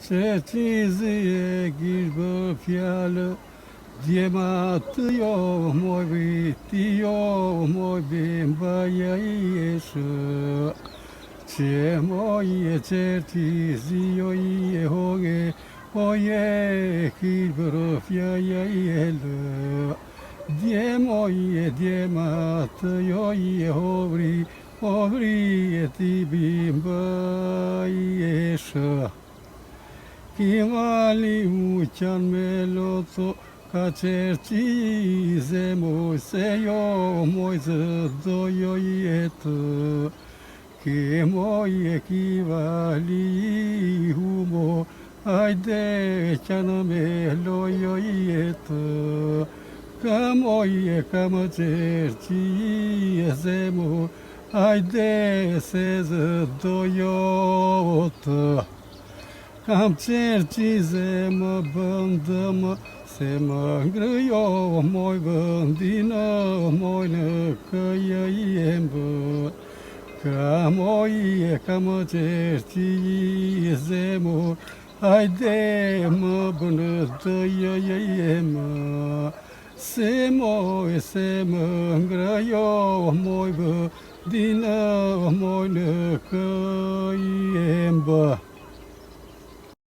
Ce cizie ghirbă fială, Diematio moi vitio moi bimba yaisha. Ce moi certizio ie hoge, oie ghirbă fia yaela. Diematio ie obri ti bimba yaisha. Kimali uçan meloto kaçerçize moiseyo moizedoyo yeto Kimoye kivali humo ayde çanameloyo yeto Kamoye kamaçerçize mo ayde sezedoyo to Cam cercize mă bândă-mă, se mă îngrăio, moi bândină, moi năcăiembă. Ca moi, ca mă cercize mă, haide mă bândă-iemă. Se mă îngrăio, moi bândină, moi năcăiembă.